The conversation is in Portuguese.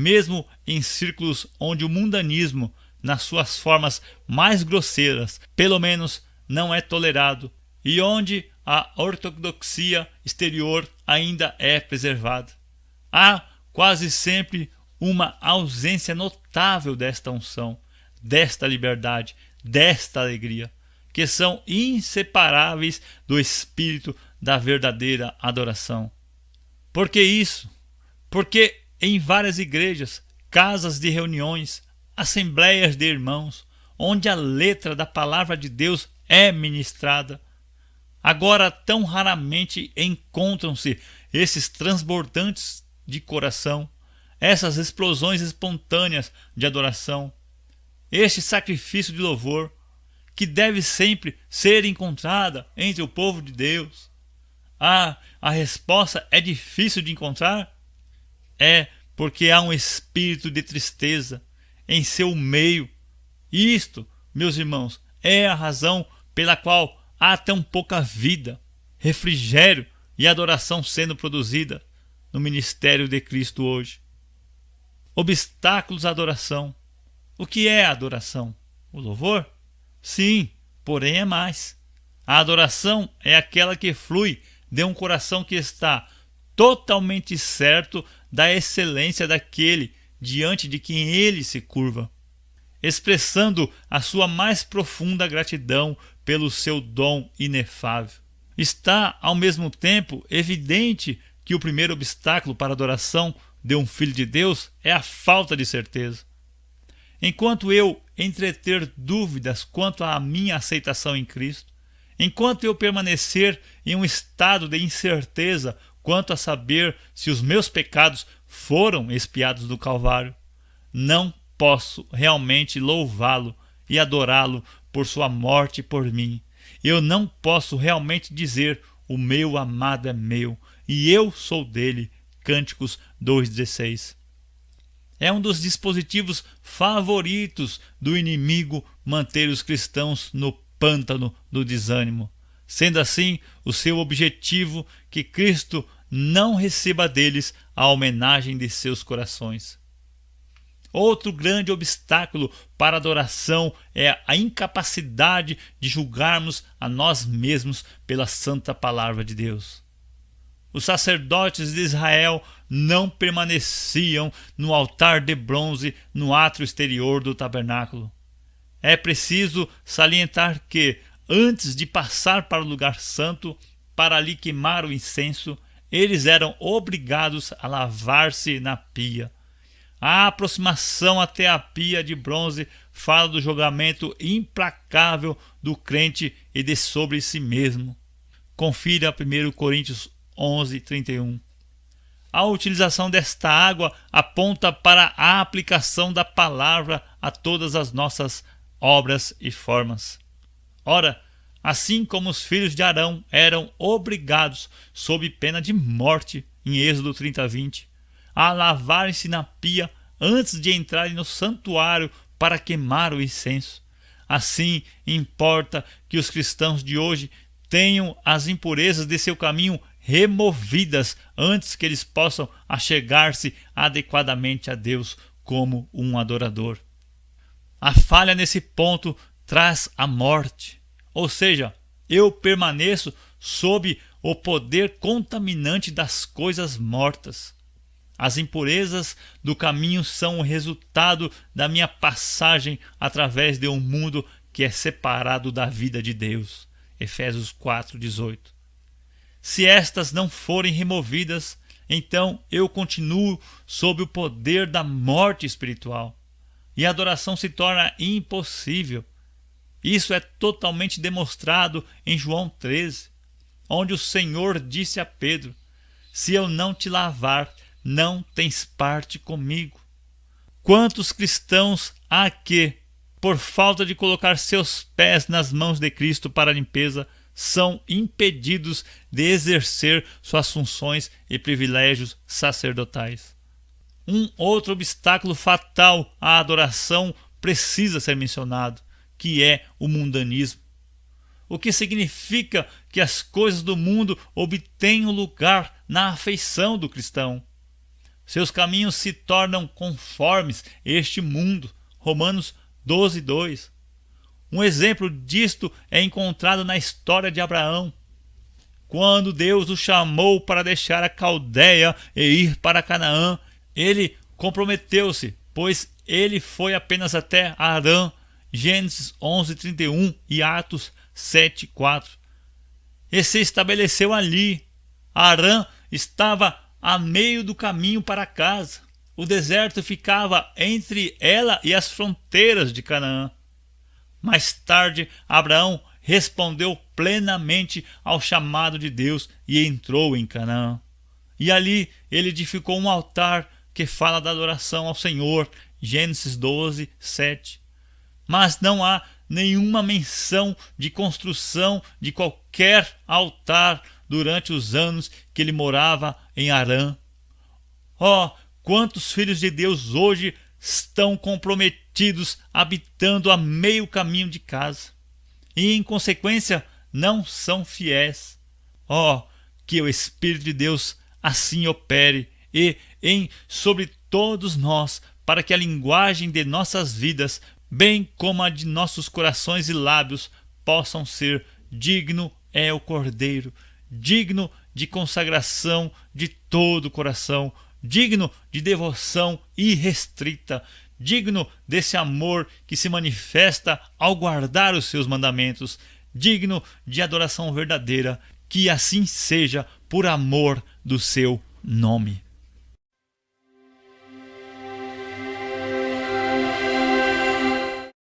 mesmo em círculos onde o mundanismo, nas suas formas mais grosseiras, pelo menos não é tolerado, e onde a ortodoxia exterior ainda é preservada. Há quase sempre uma ausência notável desta unção, desta liberdade, desta alegria, que são inseparáveis do espírito da verdadeira adoração. Por que isso? Porque em várias igrejas, casas de reuniões, assembleias de irmãos, onde a letra da palavra de Deus é ministrada, agora tão raramente encontram-se esses transbordantes de coração, essas explosões espontâneas de adoração, este sacrifício de louvor, que deve sempre ser encontrada entre o povo de Deus. A resposta é difícil de encontrar? É porque há um espírito de tristeza em seu meio. Isto, meus irmãos, é a razão pela qual há tão pouca vida, refrigério e adoração sendo produzida no ministério de Cristo hoje. Obstáculos à adoração. O que é a adoração? O louvor? Sim, porém é mais. A adoração é aquela que flui de um coração que está totalmente certo da excelência daquele diante de quem ele se curva, expressando a sua mais profunda gratidão pelo seu dom inefável. Está, ao mesmo tempo, evidente que o primeiro obstáculo para a adoração de um filho de Deus é a falta de certeza. Enquanto eu entreter dúvidas quanto à minha aceitação em Cristo, enquanto eu permanecer em um estado de incerteza quanto a saber se os meus pecados foram expiados no Calvário, não posso realmente louvá-lo e adorá-lo por sua morte por mim. Eu não posso realmente dizer: o meu amado é meu e eu sou dele. Cânticos 2,16. É um dos dispositivos favoritos do inimigo manter os cristãos no pântano do desânimo. Sendo assim, o seu objetivo que Cristo não receba deles a homenagem de seus corações. Outro grande obstáculo para a adoração é a incapacidade de julgarmos a nós mesmos pela santa palavra de Deus. Os sacerdotes de Israel não permaneciam no altar de bronze no átrio exterior do tabernáculo. É preciso salientar que, antes de passar para o lugar santo, para ali queimar o incenso, eles eram obrigados a lavar-se na pia. A aproximação até a pia de bronze fala do julgamento implacável do crente e de sobre si mesmo. Confira 1 Coríntios 11:31. A utilização desta água aponta para a aplicação da palavra a todas as nossas obras e formas. Ora, assim como os filhos de Arão eram obrigados, sob pena de morte, em Êxodo 30:20, a lavarem-se na pia antes de entrarem no santuário para queimar o incenso, assim importa que os cristãos de hoje tenham as impurezas de seu caminho removidas antes que eles possam achegar-se adequadamente a Deus como um adorador. A falha nesse ponto traz a morte, ou seja, eu permaneço sob o poder contaminante das coisas mortas. As impurezas do caminho são o resultado da minha passagem através de um mundo que é separado da vida de Deus. Efésios 4:18. Se estas não forem removidas, então eu continuo sob o poder da morte espiritual e a adoração se torna impossível. Isso é totalmente demonstrado em João 13, onde o Senhor disse a Pedro: se eu não te lavar, não tens parte comigo. Quantos cristãos há que, por falta de colocar seus pés nas mãos de Cristo para a limpeza, são impedidos de exercer suas funções e privilégios sacerdotais. Um outro obstáculo fatal à adoração precisa ser mencionado, que é o mundanismo. O que significa que as coisas do mundo obtenham lugar na afeição do cristão. Seus caminhos se tornam conformes este mundo. Romanos 12:2. Um exemplo disto é encontrado na história de Abraão. Quando Deus o chamou para deixar a Caldeia e ir para Canaã, ele comprometeu-se, pois ele foi apenas até Harã, Gênesis 11:31 e Atos 7:4. E se estabeleceu ali. Harã estava a meio do caminho para casa. O deserto ficava entre ela e as fronteiras de Canaã. Mais tarde, Abraão respondeu plenamente ao chamado de Deus e entrou em Canaã. E ali ele edificou um altar que fala da adoração ao Senhor, Gênesis 12:7. Mas não há nenhuma menção de construção de qualquer altar durante os anos que ele morava em Harã. Oh, quantos filhos de Deus hoje estão comprometidos habitando a meio caminho de casa e, em consequência, não são fiéis. Oh, que o Espírito de Deus assim opere sobre todos nós, para que a linguagem de nossas vidas, bem como a de nossos corações e lábios, possam ser: digno é o Cordeiro, digno de consagração de todo o coração, digno de devoção irrestrita, digno desse amor que se manifesta ao guardar os seus mandamentos, digno de adoração verdadeira. Que assim seja, por amor do seu nome.